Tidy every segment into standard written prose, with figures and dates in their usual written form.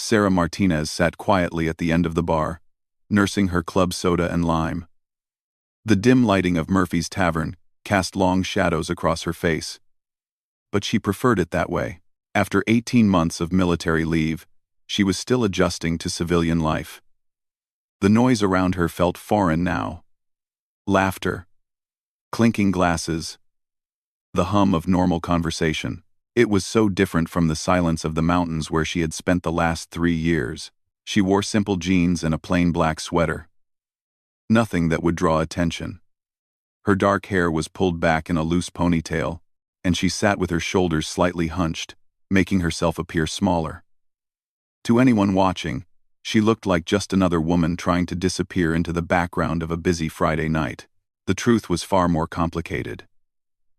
Sarah Martinez sat quietly at the end of the bar, nursing her club soda and lime. The dim lighting of Murphy's Tavern cast long shadows across her face. But she preferred it that way. After 18 months of military leave, she was still adjusting to civilian life. The noise around her felt foreign now. Laughter, clinking glasses, the hum of normal conversation. It was so different from the silence of the mountains where she had spent the last 3 years. She wore simple jeans and a plain black sweater. Nothing that would draw attention. Her dark hair was pulled back in a loose ponytail, and she sat with her shoulders slightly hunched, making herself appear smaller. To anyone watching, she looked like just another woman trying to disappear into the background of a busy Friday night. The truth was far more complicated.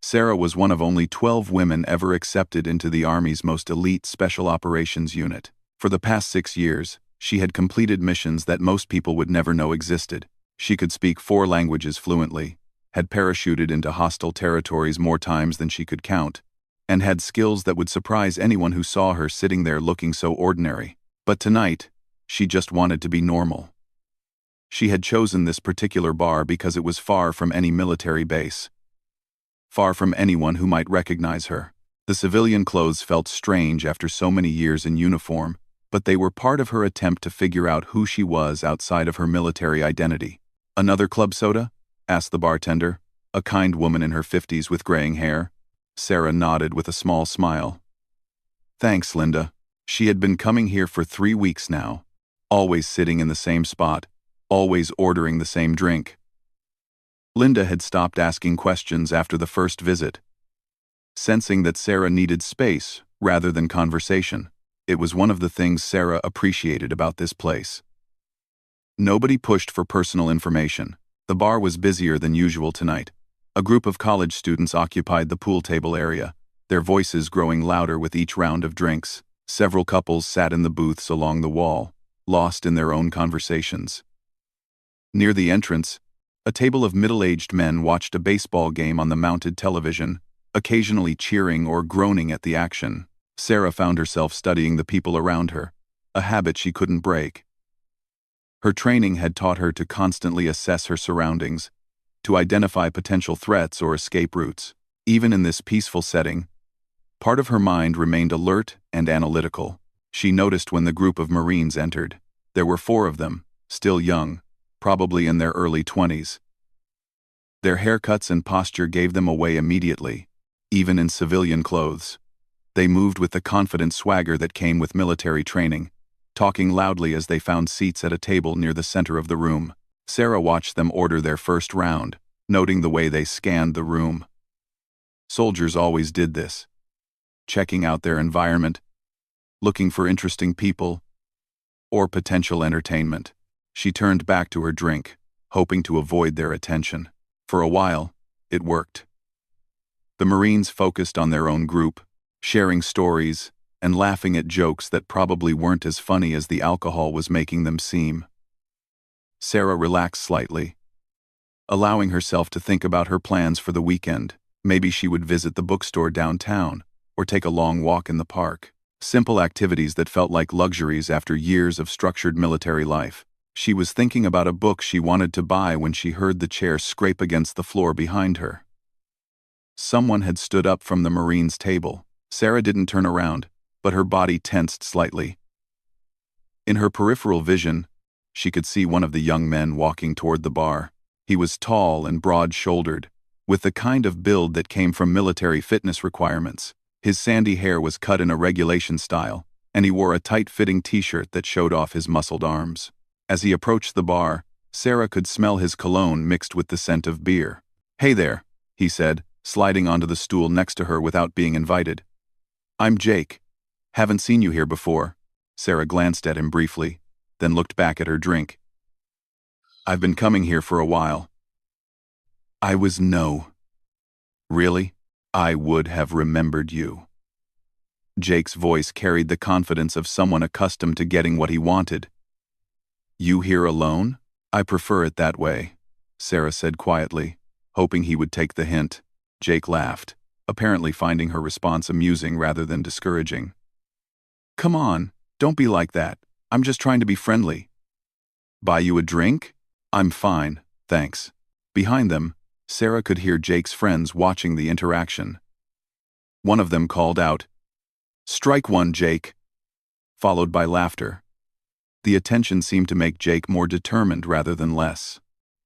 Sarah was one of only 12 women ever accepted into the Army's most elite Special Operations Unit. For the past 6 years, she had completed missions that most people would never know existed. She could speak 4 languages fluently, had parachuted into hostile territories more times than she could count, and had skills that would surprise anyone who saw her sitting there looking so ordinary. But tonight, she just wanted to be normal. She had chosen this particular bar because it was far from any military base. Far from anyone who might recognize her. The civilian clothes felt strange after so many years in uniform, but they were part of her attempt to figure out who she was outside of her military identity. "Another club soda?" asked the bartender, a kind woman in her 50s with graying hair. Sarah nodded with a small smile. "Thanks, Linda." She had been coming here for 3 weeks now, always sitting in the same spot, always ordering the same drink. Linda had stopped asking questions after the first visit. Sensing that Sarah needed space rather than conversation, it was one of the things Sarah appreciated about this place. Nobody pushed for personal information. The bar was busier than usual tonight. A group of college students occupied the pool table area, their voices growing louder with each round of drinks. Several couples sat in the booths along the wall, lost in their own conversations. Near the entrance, a table of middle-aged men watched a baseball game on the mounted television, occasionally cheering or groaning at the action. Sarah found herself studying the people around her, a habit she couldn't break. Her training had taught her to constantly assess her surroundings, to identify potential threats or escape routes. Even in this peaceful setting, part of her mind remained alert and analytical. She noticed when the group of Marines entered. There were 4 of them, still young, probably in their early 20s. Their haircuts and posture gave them away immediately, even in civilian clothes. They moved with the confident swagger that came with military training, talking loudly as they found seats at a table near the center of the room. Sarah watched them order their first round, noting the way they scanned the room. Soldiers always did this, checking out their environment, looking for interesting people, or potential entertainment. She turned back to her drink, hoping to avoid their attention. For a while, it worked. The Marines focused on their own group, sharing stories and laughing at jokes that probably weren't as funny as the alcohol was making them seem. Sarah relaxed slightly, allowing herself to think about her plans for the weekend. Maybe she would visit the bookstore downtown, or take a long walk in the park. Simple activities that felt like luxuries after years of structured military life. She was thinking about a book she wanted to buy when she heard the chair scrape against the floor behind her. Someone had stood up from the Marine's table. Sarah didn't turn around, but her body tensed slightly. In her peripheral vision, she could see one of the young men walking toward the bar. He was tall and broad-shouldered, with the kind of build that came from military fitness requirements. His sandy hair was cut in a regulation style, and he wore a tight-fitting t-shirt that showed off his muscled arms. As he approached the bar, Sarah could smell his cologne mixed with the scent of beer. "Hey there," he said, sliding onto the stool next to her without being invited. "I'm Jake. Haven't seen you here before." Sarah glanced at him briefly, then looked back at her drink. "I've been coming here for a while." No. "Really? I would have remembered you." Jake's voice carried the confidence of someone accustomed to getting what he wanted. "You here alone? I prefer it that way," Sarah said quietly, hoping he would take the hint. Jake laughed, apparently finding her response amusing rather than discouraging. "Come on, Don't be like that. I'm just trying to be friendly. Buy you a drink? I'm fine, thanks. Behind them, Sarah could hear Jake's friends watching the interaction. One of them called out, "Strike one, Jake," followed by laughter. The attention seemed to make Jake more determined rather than less.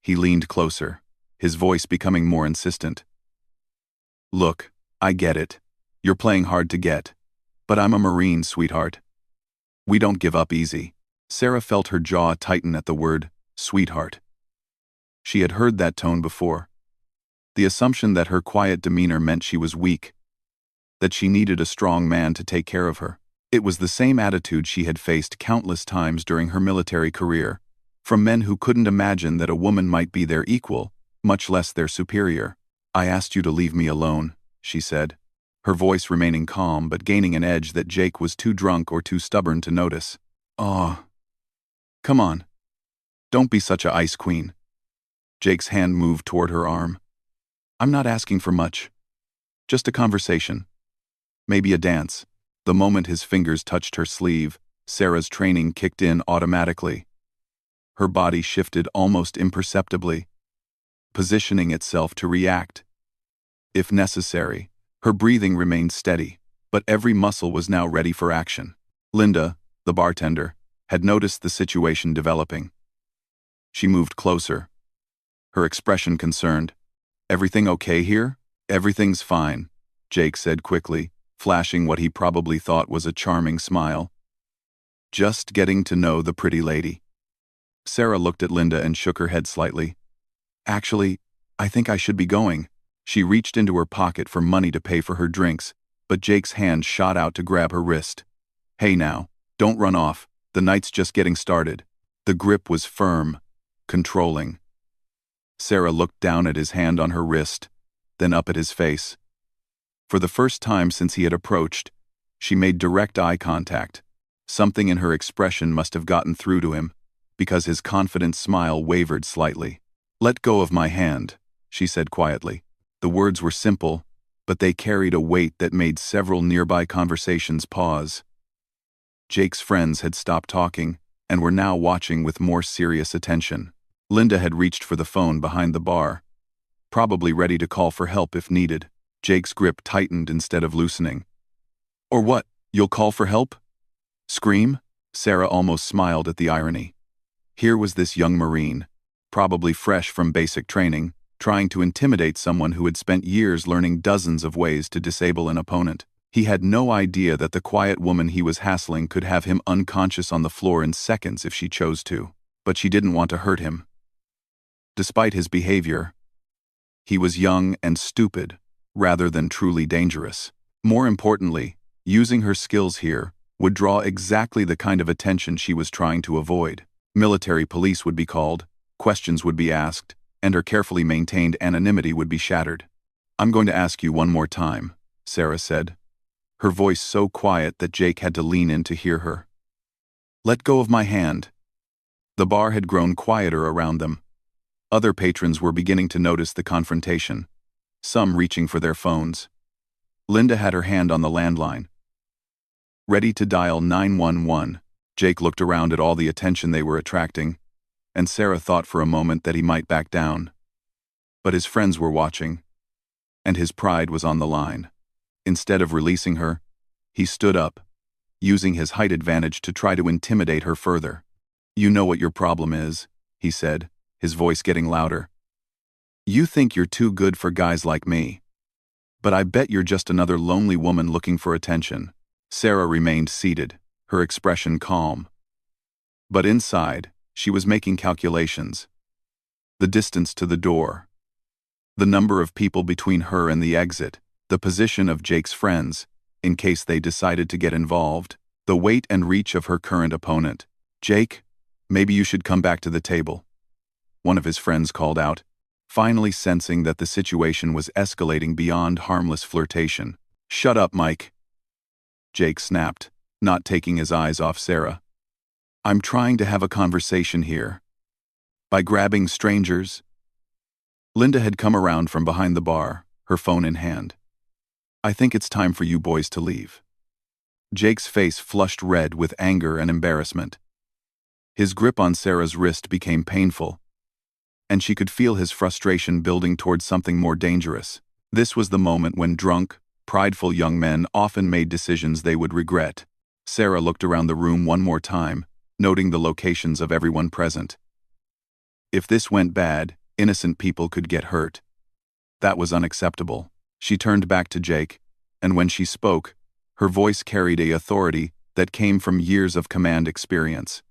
He leaned closer, his voice becoming more insistent. "Look, I get it. You're playing hard to get. But I'm a Marine, sweetheart. We don't give up easy." Sarah felt her jaw tighten at the word, sweetheart. She had heard that tone before. The assumption that her quiet demeanor meant she was weak, that she needed a strong man to take care of her. It was the same attitude she had faced countless times during her military career, from men who couldn't imagine that a woman might be their equal, much less their superior. "I asked you to leave me alone," she said, her voice remaining calm but gaining an edge that Jake was too drunk or too stubborn to notice. "Oh, come on. Don't be such a ice queen." Jake's hand moved toward her arm. "I'm not asking for much. Just a conversation. Maybe a dance." The moment his fingers touched her sleeve, Sarah's training kicked in automatically. Her body shifted almost imperceptibly, positioning itself to react. If necessary, her breathing remained steady, but every muscle was now ready for action. Linda, the bartender, had noticed the situation developing. She moved closer, her expression concerned. "Everything okay here?" "Everything's fine," Jake said quickly, flashing what he probably thought was a charming smile. "Just getting to know the pretty lady." Sarah looked at Linda and shook her head slightly. "Actually, I think I should be going." She reached into her pocket for money to pay for her drinks, but Jake's hand shot out to grab her wrist. "Hey now, don't run off. The night's just getting started." The grip was firm, controlling. Sarah looked down at his hand on her wrist, then up at his face. For the first time since he had approached, she made direct eye contact. Something in her expression must have gotten through to him, because his confident smile wavered slightly. "Let go of my hand," she said quietly. The words were simple, but they carried a weight that made several nearby conversations pause. Jake's friends had stopped talking and were now watching with more serious attention. Linda had reached for the phone behind the bar, probably ready to call for help if needed. Jake's grip tightened instead of loosening. "Or what? You'll call for help? Scream?" Sarah almost smiled at the irony. Here was this young Marine, probably fresh from basic training, trying to intimidate someone who had spent years learning dozens of ways to disable an opponent. He had no idea that the quiet woman he was hassling could have him unconscious on the floor in seconds if she chose to, but she didn't want to hurt him. Despite his behavior, he was young and stupid, rather than truly dangerous. More importantly, using her skills here would draw exactly the kind of attention she was trying to avoid. Military police would be called, questions would be asked, and her carefully maintained anonymity would be shattered. "I'm going to ask you one more time," Sarah said, her voice so quiet that Jake had to lean in to hear her. "Let go of my hand." The bar had grown quieter around them. Other patrons were beginning to notice the confrontation, some reaching for their phones. Linda had her hand on the landline, ready to dial 911. Jake looked around at all the attention they were attracting, and Sarah thought for a moment that he might back down. But his friends were watching, and his pride was on the line. Instead of releasing her, he stood up, using his height advantage to try to intimidate her further. "You know what your problem is," he said, his voice getting louder. "You think you're too good for guys like me. But I bet you're just another lonely woman looking for attention." Sarah remained seated, her expression calm. But inside, she was making calculations. The distance to the door, the number of people between her and the exit, the position of Jake's friends, in case they decided to get involved, the weight and reach of her current opponent. "Jake, maybe you should come back to the table," one of his friends called out, finally sensing that the situation was escalating beyond harmless flirtation. "Shut up, Mike," Jake snapped, not taking his eyes off Sarah. "I'm trying to have a conversation here. By grabbing strangers?" Linda had come around from behind the bar, her phone in hand. "I think it's time for you boys to leave." Jake's face flushed red with anger and embarrassment. His grip on Sarah's wrist became painful, and she could feel his frustration building towards something more dangerous. This was the moment when drunk, prideful young men often made decisions they would regret. Sarah looked around the room one more time, noting the locations of everyone present. If this went bad, innocent people could get hurt. That was unacceptable. She turned back to Jake, and when she spoke, her voice carried a authority that came from years of command experience.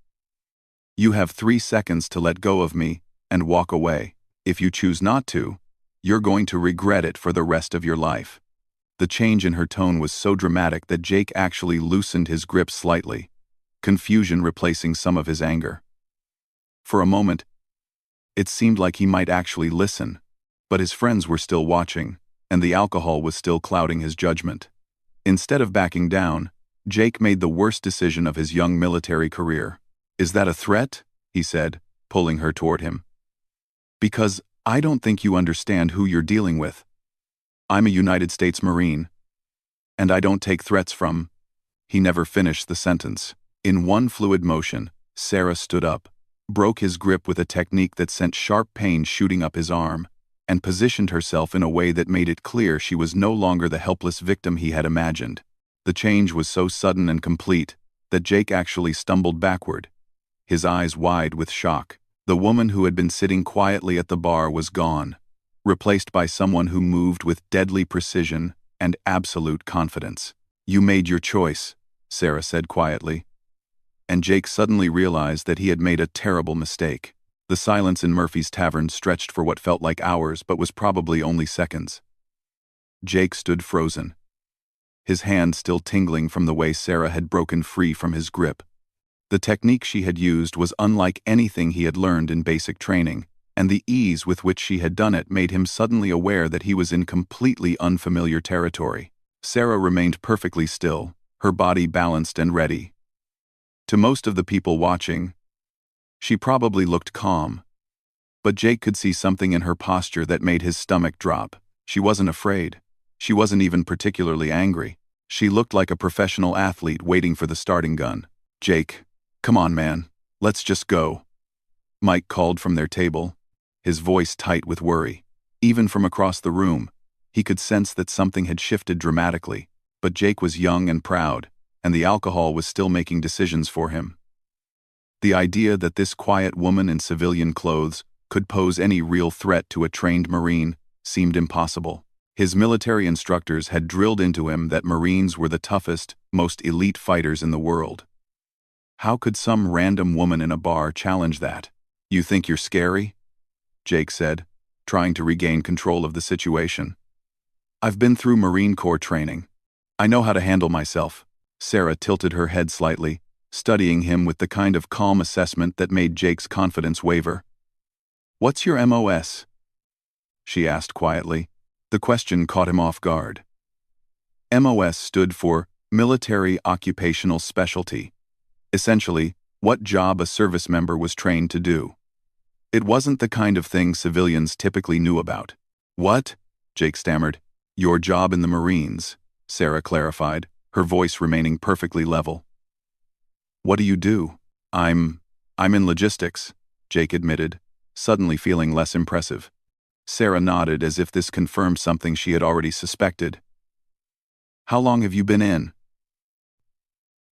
You have 3 seconds to let go of me and walk away. If you choose not to, you're going to regret it for the rest of your life. The change in her tone was so dramatic that Jake actually loosened his grip slightly, confusion replacing some of his anger. For a moment, it seemed like he might actually listen, but his friends were still watching, and the alcohol was still clouding his judgment. Instead of backing down, Jake made the worst decision of his young military career. "Is that a threat?" he said, pulling her toward him. "Because I don't think you understand who you're dealing with. I'm a United States Marine, and I don't take threats from—" He never finished the sentence. In one fluid motion, Sarah stood up, broke his grip with a technique that sent sharp pain shooting up his arm, and positioned herself in a way that made it clear she was no longer the helpless victim he had imagined. The change was so sudden and complete that Jake actually stumbled backward, his eyes wide with shock. The woman who had been sitting quietly at the bar was gone, replaced by someone who moved with deadly precision and absolute confidence. "You made your choice," Sarah said quietly. And Jake suddenly realized that he had made a terrible mistake. The silence in Murphy's tavern stretched for what felt like hours but was probably only seconds. Jake stood frozen, his hand still tingling from the way Sarah had broken free from his grip. The technique she had used was unlike anything he had learned in basic training, and the ease with which she had done it made him suddenly aware that he was in completely unfamiliar territory. Sarah remained perfectly still, her body balanced and ready. To most of the people watching, she probably looked calm, but Jake could see something in her posture that made his stomach drop. She wasn't afraid. She wasn't even particularly angry. She looked like a professional athlete waiting for the starting gun. "Jake, come on, man. Let's just go," Mike called from their table, his voice tight with worry. Even from across the room, he could sense that something had shifted dramatically, but Jake was young and proud, and the alcohol was still making decisions for him. The idea that this quiet woman in civilian clothes could pose any real threat to a trained Marine seemed impossible. His military instructors had drilled into him that Marines were the toughest, most elite fighters in the world. How could some random woman in a bar challenge that? "You think you're scary?" Jake said, trying to regain control of the situation. "I've been through Marine Corps training. I know how to handle myself." Sarah tilted her head slightly, studying him with the kind of calm assessment that made Jake's confidence waver. "What's your MOS?" she asked quietly. The question caught him off guard. MOS stood for Military Occupational Specialty, essentially, what job a service member was trained to do. It wasn't the kind of thing civilians typically knew about. "What?" Jake stammered. "Your job in the Marines," Sarah clarified, her voice remaining perfectly level. "What do you do?" I'm in logistics," Jake admitted, suddenly feeling less impressive. Sarah nodded as if this confirmed something she had already suspected. "How long have you been in?"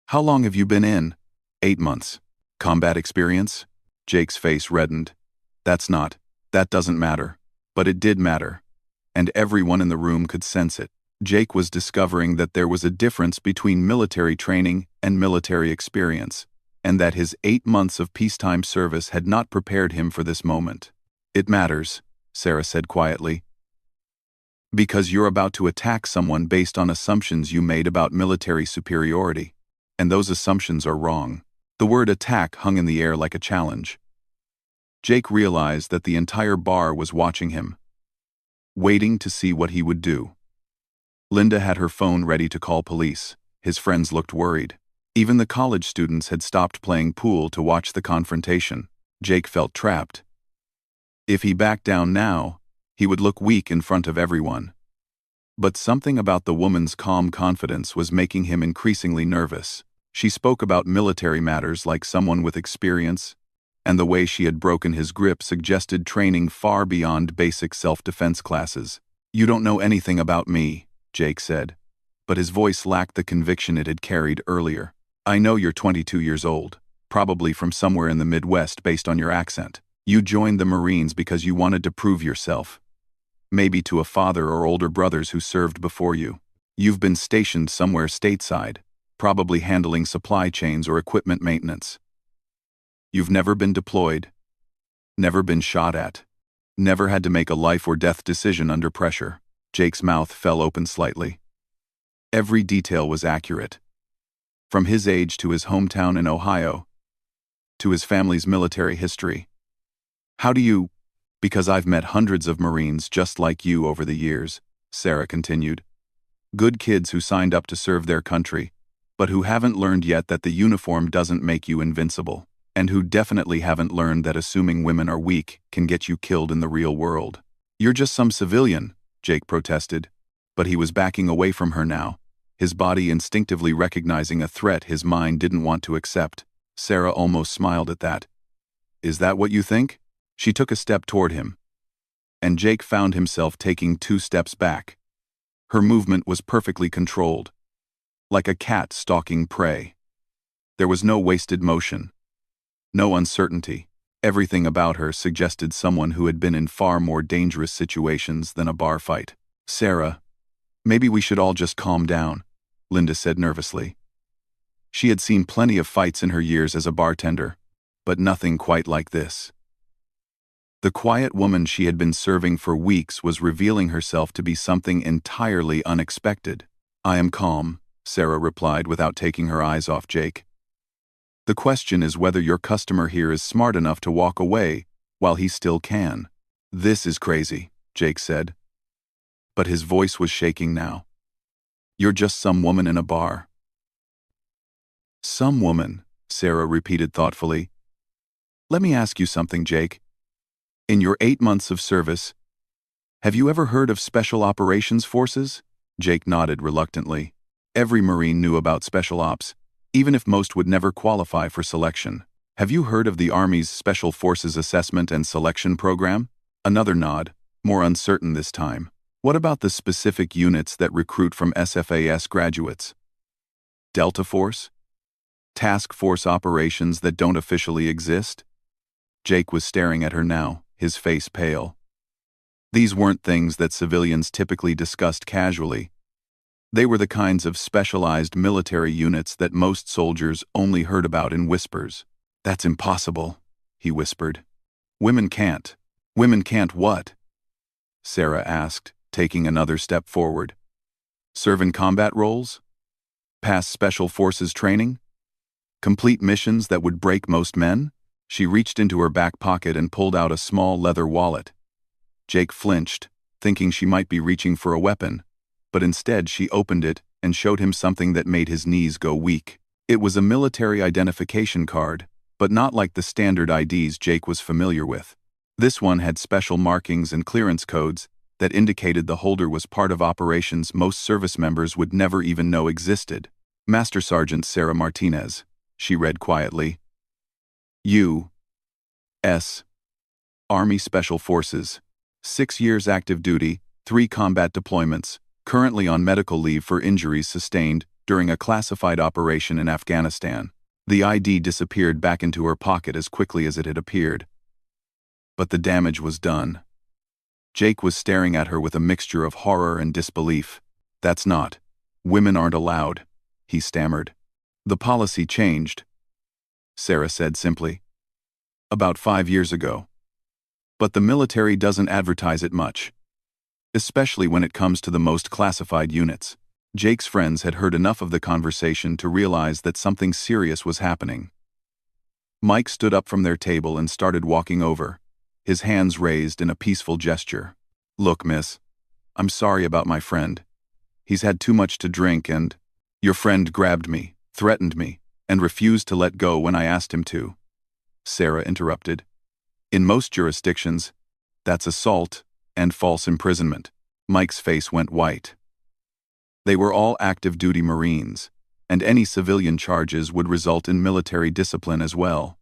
"How long have you been in?" 8 months. "Combat experience?" Jake's face reddened. That doesn't matter. But it did matter. And everyone in the room could sense it. Jake was discovering that there was a difference between military training and military experience, and that his 8 months of peacetime service had not prepared him for this moment. "It matters," Sarah said quietly, "because you're about to attack someone based on assumptions you made about military superiority. And those assumptions are wrong." The word attack hung in the air like a challenge. Jake realized that the entire bar was watching him, waiting to see what he would do. Linda had her phone ready to call police. His friends looked worried. Even the college students had stopped playing pool to watch the confrontation. Jake felt trapped. If he backed down now, he would look weak in front of everyone. But something about the woman's calm confidence was making him increasingly nervous. She spoke about military matters like someone with experience, and the way she had broken his grip suggested training far beyond basic self-defense classes. "You don't know anything about me," Jake said, but his voice lacked the conviction it had carried earlier. "I know you're 22 years old, probably from somewhere in the Midwest based on your accent. You joined the Marines because you wanted to prove yourself. Maybe to a father or older brothers who served before you. You've been stationed somewhere stateside, probably handling supply chains or equipment maintenance. You've never been deployed, never been shot at, never had to make a life or death decision under pressure." Jake's mouth fell open slightly. Every detail was accurate. From his age to his hometown in Ohio, to his family's military history. "How do you—" "Because I've met hundreds of Marines just like you over the years," Sarah continued. "Good kids who signed up to serve their country, but who haven't learned yet that the uniform doesn't make you invincible, and who definitely haven't learned that assuming women are weak can get you killed in the real world." "You're just some civilian," Jake protested, but he was backing away from her now, his body instinctively recognizing a threat his mind didn't want to accept. Sarah almost smiled at that. "Is that what you think?" She took a step toward him, and Jake found himself taking 2 steps back. Her movement was perfectly controlled, like a cat stalking prey. There was no wasted motion, no uncertainty. Everything about her suggested someone who had been in far more dangerous situations than a bar fight. "Sarah, maybe we should all just calm down," Linda said nervously. She had seen plenty of fights in her years as a bartender, but nothing quite like this. The quiet woman she had been serving for weeks was revealing herself to be something entirely unexpected. "I am calm," Sarah replied without taking her eyes off Jake. "The question is whether your customer here is smart enough to walk away while he still can." "This is crazy," Jake said. But his voice was shaking now. "You're just some woman in a bar." "Some woman," Sarah repeated thoughtfully. "Let me ask you something, Jake. In your 8 months of service, have you ever heard of Special Operations Forces?" Jake nodded reluctantly. Every Marine knew about Special Ops, even if most would never qualify for selection. "Have you heard of the Army's Special Forces Assessment and Selection Program?" Another nod, more uncertain this time. "What about the specific units that recruit from SFAS graduates? Delta Force? Task Force operations that don't officially exist?" Jake was staring at her now, his face pale. These weren't things that civilians typically discussed casually. They were the kinds of specialized military units that most soldiers only heard about in whispers. "That's impossible," he whispered. "Women can't." "Women can't what?" Sarah asked, taking another step forward. "Serve in combat roles? Pass special forces training? Complete missions that would break most men?" She reached into her back pocket and pulled out a small leather wallet. Jake flinched, thinking she might be reaching for a weapon, but instead she opened it and showed him something that made his knees go weak. It was a military identification card, but not like the standard IDs Jake was familiar with. This one had special markings and clearance codes that indicated the holder was part of operations most service members would never even know existed. "Master Sergeant Sarah Martinez," she read quietly. U.S. Army Special Forces. 6 years active duty, 3 combat deployments, currently on medical leave for injuries sustained during a classified operation in Afghanistan. The ID disappeared back into her pocket as quickly as it had appeared. But the damage was done. Jake was staring at her with a mixture of horror and disbelief. "That's not. Women aren't allowed," he stammered. "The policy changed," Sarah said simply. "About 5 years ago. But the military doesn't advertise it much, especially when it comes to the most classified units." Jake's friends had heard enough of the conversation to realize that something serious was happening. Mike stood up from their table and started walking over, his hands raised in a peaceful gesture. "Look, miss, I'm sorry about my friend. He's had too much to drink and—" "Your friend grabbed me, threatened me, and refused to let go when I asked him to," Sarah interrupted. "In most jurisdictions, that's assault and false imprisonment." Mike's face went white. They were all active-duty Marines, and any civilian charges would result in military discipline as well.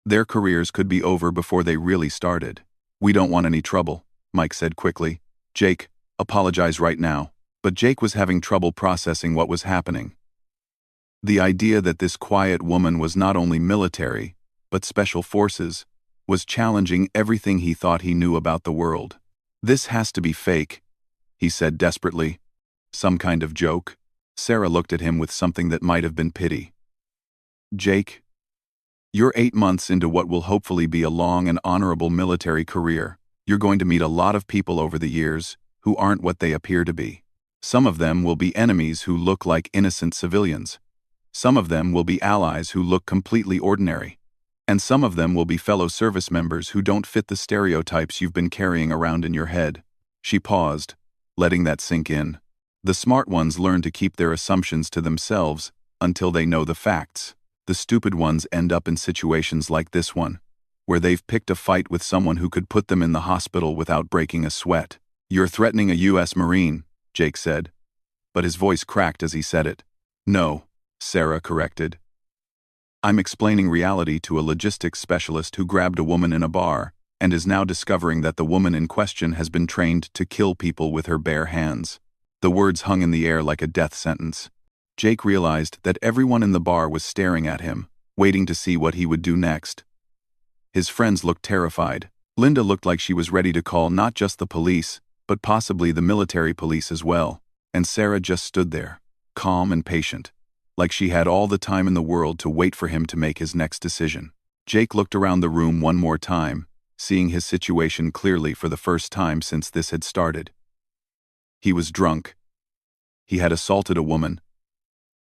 Their careers could be over before they really started. "We don't want any trouble," Mike said quickly. "Jake, apologize right now." But Jake was having trouble processing what was happening. The idea that this quiet woman was not only military, but special forces, was challenging everything he thought he knew about the world. "This has to be fake," he said desperately. "Some kind of joke?" Sarah looked at him with something that might have been pity. "Jake, you're 8 months into what will hopefully be a long and honorable military career. You're going to meet a lot of people over the years who aren't what they appear to be. Some of them will be enemies who look like innocent civilians. Some of them will be allies who look completely ordinary. And some of them will be fellow service members who don't fit the stereotypes you've been carrying around in your head." She paused, letting that sink in. The smart ones learn to keep their assumptions to themselves until they know the facts. The stupid ones end up in situations like this one, where they've picked a fight with someone who could put them in the hospital without breaking a sweat. "You're threatening a U.S. Marine," Jake said, but his voice cracked as he said it. "No," Sarah corrected. "I'm explaining reality to a logistics specialist who grabbed a woman in a bar and is now discovering that the woman in question has been trained to kill people with her bare hands." The words hung in the air like a death sentence. Jake realized that everyone in the bar was staring at him, waiting to see what he would do next. His friends looked terrified. Linda looked like she was ready to call not just the police, but possibly the military police as well. And Sarah just stood there, calm and patient, like she had all the time in the world to wait for him to make his next decision. Jake looked around the room one more time, seeing his situation clearly for the first time since this had started. He was drunk. He had assaulted a woman.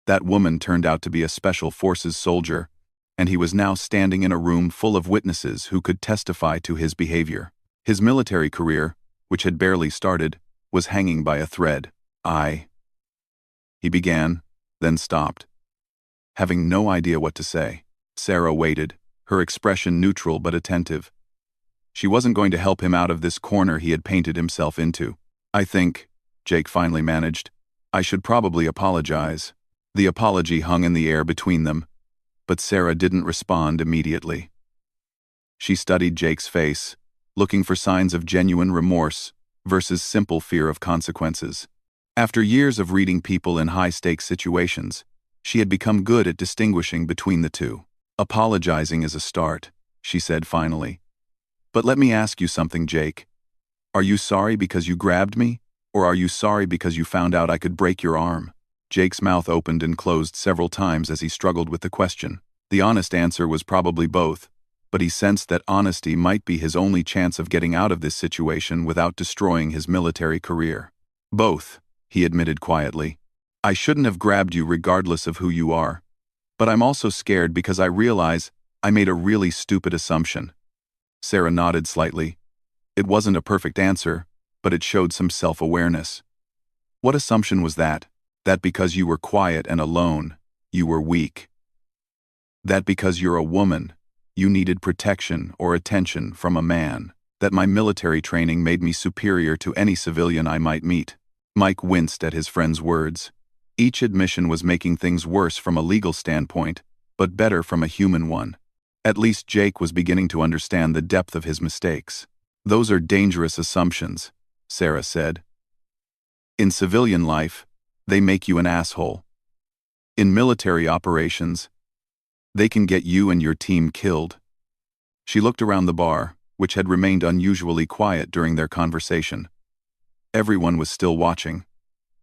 That woman turned out to be a Special Forces soldier, and he was now standing in a room full of witnesses who could testify to his behavior. His military career, which had barely started, was hanging by a thread. He began, then stopped, having no idea what to say. Sarah waited, her expression neutral but attentive. She wasn't going to help him out of this corner he had painted himself into. "I think," Jake finally managed, "I should probably apologize." The apology hung in the air between them, but Sarah didn't respond immediately. She studied Jake's face, looking for signs of genuine remorse versus simple fear of consequences. After years of reading people in high-stakes situations, she had become good at distinguishing between the two. "Apologizing is a start," she said finally. "But let me ask you something, Jake. Are you sorry because you grabbed me, or are you sorry because you found out I could break your arm?" Jake's mouth opened and closed several times as he struggled with the question. The honest answer was probably both, but he sensed that honesty might be his only chance of getting out of this situation without destroying his military career. "Both," he admitted quietly. "I shouldn't have grabbed you regardless of who you are. But I'm also scared because I realize I made a really stupid assumption." Sarah nodded slightly. It wasn't a perfect answer, but it showed some self-awareness. "What assumption was that? That because you were quiet and alone, you were weak? That because you're a woman, you needed protection or attention from a man? That my military training made me superior to any civilian I might meet?" Mike winced at his friend's words. Each admission was making things worse from a legal standpoint, but better from a human one. At least Jake was beginning to understand the depth of his mistakes. "Those are dangerous assumptions," Sarah said. "In civilian life, they make you an asshole. In military operations, they can get you and your team killed." She looked around the bar, which had remained unusually quiet during their conversation. Everyone was still watching,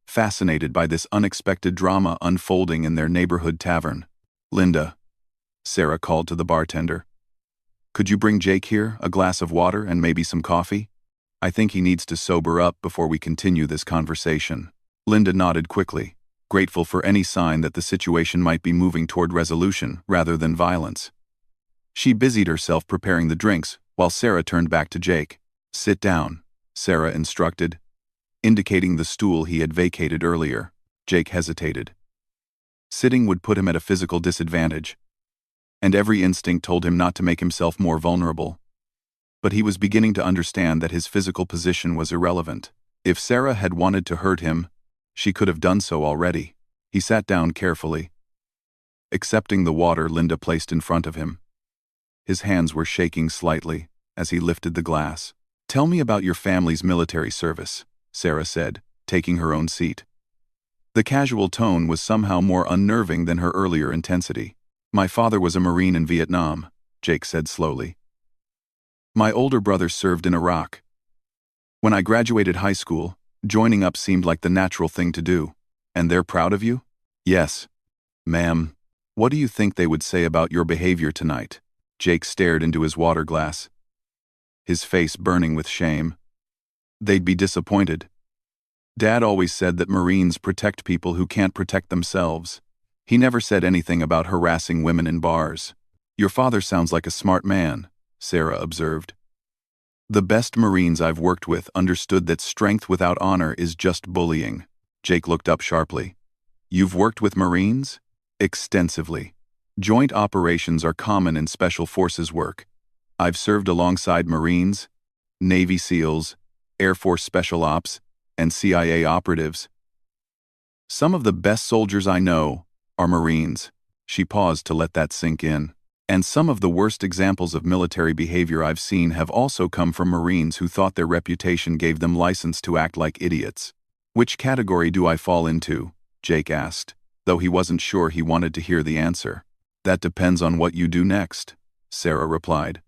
fascinated by this unexpected drama unfolding in their neighborhood tavern. "Linda," Sarah called to the bartender. "Could you bring Jake here a glass of water and maybe some coffee? I think he needs to sober up before we continue this conversation." Linda nodded quickly, grateful for any sign that the situation might be moving toward resolution rather than violence. She busied herself preparing the drinks while Sarah turned back to Jake. "Sit down," Sarah instructed, indicating the stool he had vacated earlier. Jake hesitated. Sitting would put him at a physical disadvantage, and every instinct told him not to make himself more vulnerable. But he was beginning to understand that his physical position was irrelevant. If Sarah had wanted to hurt him, She could have done so already. He sat down carefully, accepting the water Linda placed in front of him. His hands were shaking slightly as he lifted the glass. "Tell me about your family's military service," Sarah said, taking her own seat. The casual tone was somehow more unnerving than her earlier intensity. "My father was a Marine in Vietnam," Jake said slowly. "My older brother served in Iraq. When I graduated high school, joining up seemed like the natural thing to do. And they're proud of you?" "Yes, ma'am." "What do you think they would say about your behavior tonight?" Jake stared into his water glass, his face burning with shame. "They'd be disappointed. Dad always said that Marines protect people who can't protect themselves. He never said anything about harassing women in bars." "Your father sounds like a smart man," Sarah observed. "The best Marines I've worked with understood that strength without honor is just bullying." Jake looked up sharply. "You've worked with Marines?" "Extensively. Joint operations are common in Special Forces work. I've served alongside Marines, Navy SEALs, Air Force Special Ops, and CIA operatives. Some of the best soldiers I know are Marines." She paused to let that sink in. "And some of the worst examples of military behavior I've seen have also come from Marines who thought their reputation gave them license to act like idiots." "Which category do I fall into?" Jake asked, though he wasn't sure he wanted to hear the answer. "That depends on what you do next," Sarah replied.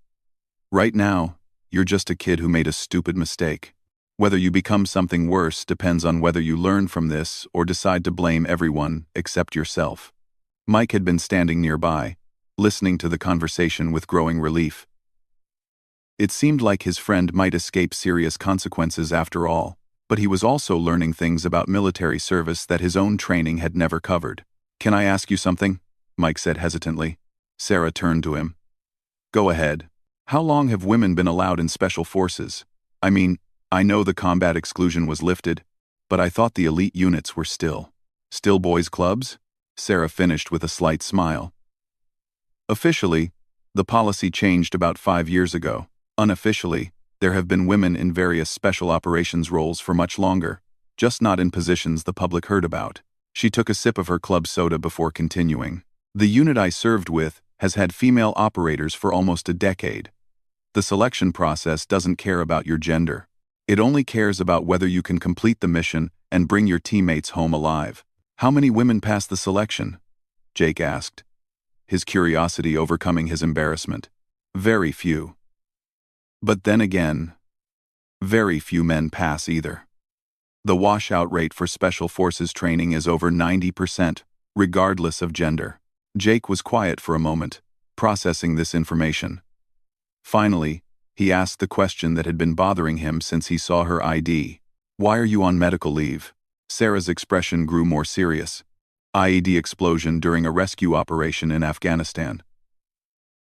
"Right now, you're just a kid who made a stupid mistake. Whether you become something worse depends on whether you learn from this or decide to blame everyone except yourself." Mike had been standing nearby, listening to the conversation with growing relief. It seemed like his friend might escape serious consequences after all, but he was also learning things about military service that his own training had never covered. "Can I ask you something?" Mike said hesitantly. Sarah turned to him. "Go ahead. How long have women been allowed in Special Forces? I mean, I know the combat exclusion was lifted, but I thought the elite units were still boys' clubs?" Sarah finished with a slight smile. "Officially, the policy changed about 5 years ago. Unofficially, there have been women in various special operations roles for much longer, just not in positions the public heard about." She took a sip of her club soda before continuing. "The unit I served with has had female operators for almost a decade. The selection process doesn't care about your gender. It only cares about whether you can complete the mission and bring your teammates home alive." "How many women pass the selection?" Jake asked, his curiosity overcoming his embarrassment. "Very few. But then again, very few men pass either. The washout rate for Special Forces training is over 90%, regardless of gender." Jake was quiet for a moment, processing this information. Finally, he asked the question that had been bothering him since he saw her ID. "Why are you on medical leave?" Sarah's expression grew more serious. "IED explosion during a rescue operation in Afghanistan.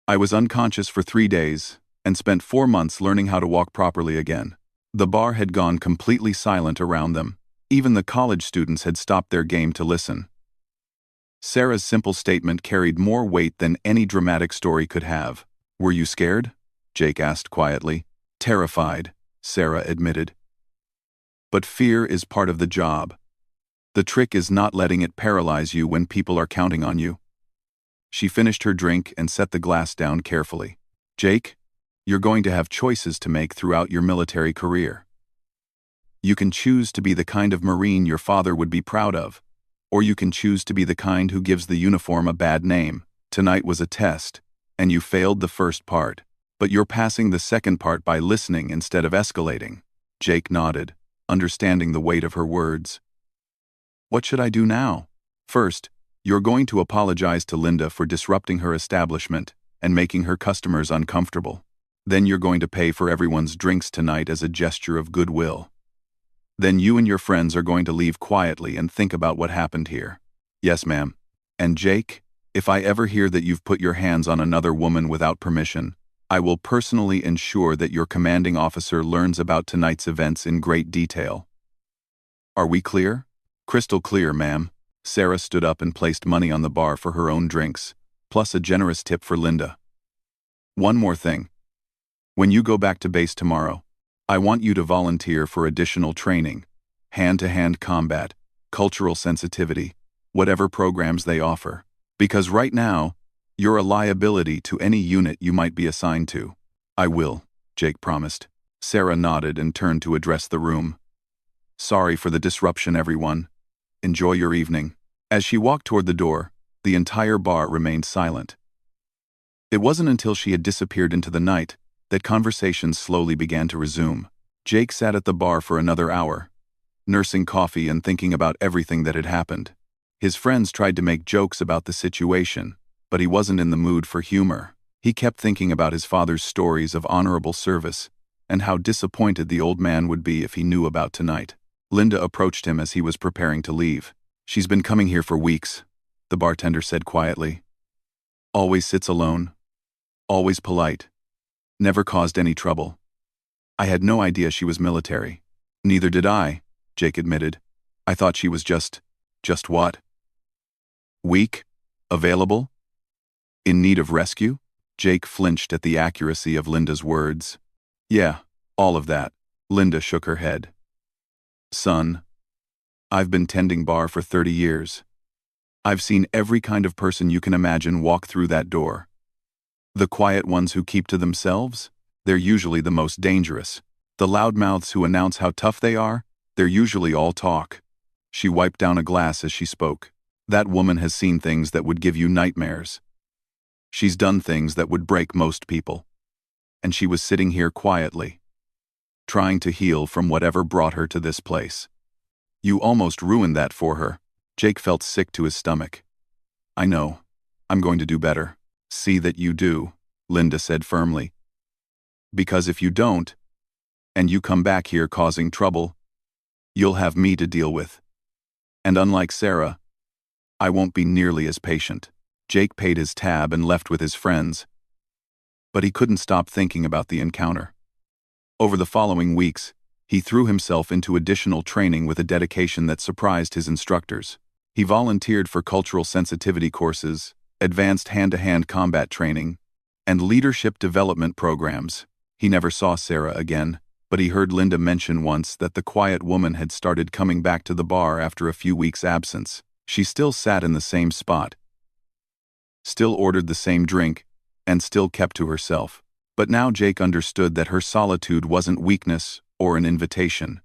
I was unconscious for 3 days and spent 4 months learning how to walk properly again." The bar had gone completely silent around them. Even the college students had stopped their game to listen. Sarah's simple statement carried more weight than any dramatic story could have. "Were you scared?" Jake asked quietly. "Terrified," Sarah admitted. "But fear is part of the job. The trick is not letting it paralyze you when people are counting on you." She finished her drink and set the glass down carefully. "Jake, you're going to have choices to make throughout your military career. You can choose to be the kind of Marine your father would be proud of, or you can choose to be the kind who gives the uniform a bad name. Tonight was a test, and you failed the first part, but you're passing the second part by listening instead of escalating." Jake nodded, understanding the weight of her words. "What should I do now?" "First, you're going to apologize to Linda for disrupting her establishment and making her customers uncomfortable. Then you're going to pay for everyone's drinks tonight as a gesture of goodwill. Then you and your friends are going to leave quietly and think about what happened here." "Yes, ma'am." "And Jake, if I ever hear that you've put your hands on another woman without permission, I will personally ensure that your commanding officer learns about tonight's events in great detail. Are we clear?" "Crystal clear, ma'am." Sarah stood up and placed money on the bar for her own drinks, plus a generous tip for Linda. "One more thing. When you go back to base tomorrow, I want you to volunteer for additional training, hand-to-hand combat, cultural sensitivity, whatever programs they offer. Because right now, you're a liability to any unit you might be assigned to. I will, Jake promised. Sarah nodded and turned to address the room. Sorry for the disruption, everyone. Enjoy your evening. As she walked toward the door, the entire bar remained silent. It wasn't until she had disappeared into the night that conversations slowly began to resume. Jake sat at the bar for another hour, nursing coffee and thinking about everything that had happened. His friends tried to make jokes about the situation, but he wasn't in the mood for humor. He kept thinking about his father's stories of honorable service and how disappointed the old man would be if he knew about tonight. Linda approached him as he was preparing to leave. She's been coming here for weeks, the bartender said quietly. Always sits alone. Always polite. Never caused any trouble. I had no idea she was military. Neither did I, Jake admitted. I thought she was just what? Weak? Available? In need of rescue? Jake flinched at the accuracy of Linda's words. Yeah, all of that. Linda shook her head. Son, I've been tending bar for 30 years. I've seen every kind of person you can imagine walk through that door. The quiet ones who keep to themselves? They're usually the most dangerous. The loudmouths who announce how tough they are? They're usually all talk. She wiped down a glass as she spoke. That woman has seen things that would give you nightmares. She's done things that would break most people. And she was sitting here quietly, trying to heal from whatever brought her to this place. You almost ruined that for her. Jake felt sick to his stomach. I know. I'm going to do better. See that you do, Linda said firmly. Because if you don't, and you come back here causing trouble, you'll have me to deal with. And unlike Sarah, I won't be nearly as patient. Jake paid his tab and left with his friends, but he couldn't stop thinking about the encounter. Over the following weeks, he threw himself into additional training with a dedication that surprised his instructors. He volunteered for cultural sensitivity courses, advanced hand-to-hand combat training, and leadership development programs. He never saw Sarah again, but he heard Linda mention once that the quiet woman had started coming back to the bar after a few weeks' absence. She still sat in the same spot, still ordered the same drink, and still kept to herself. But now Jake understood that her solitude wasn't weakness or an invitation.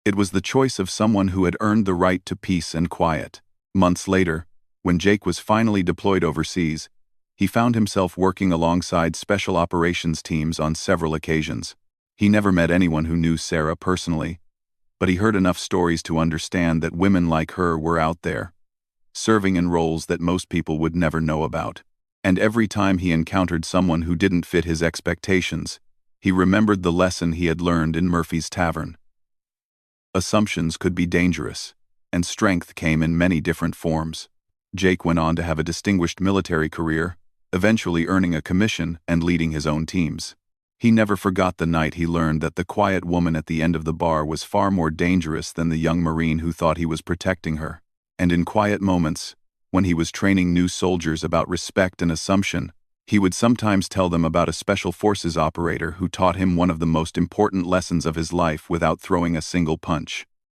It was the choice of someone who had earned the right to peace and quiet. Months later, when Jake was finally deployed overseas, he found himself working alongside special operations teams on several occasions. He never met anyone who knew Sarah personally, but he heard enough stories to understand that women like her were out there, serving in roles that most people would never know about. And every time he encountered someone who didn't fit his expectations, he remembered the lesson he had learned in Murphy's Tavern. Assumptions could be dangerous, and strength came in many different forms. Jake went on to have a distinguished military career, eventually earning a commission and leading his own teams. He never forgot the night he learned that the quiet woman at the end of the bar was far more dangerous than the young Marine who thought he was protecting her. And in quiet moments, when he was training new soldiers about respect and assumption, he would sometimes tell them about a special forces operator who taught him one of the most important lessons of his life without throwing a single punch.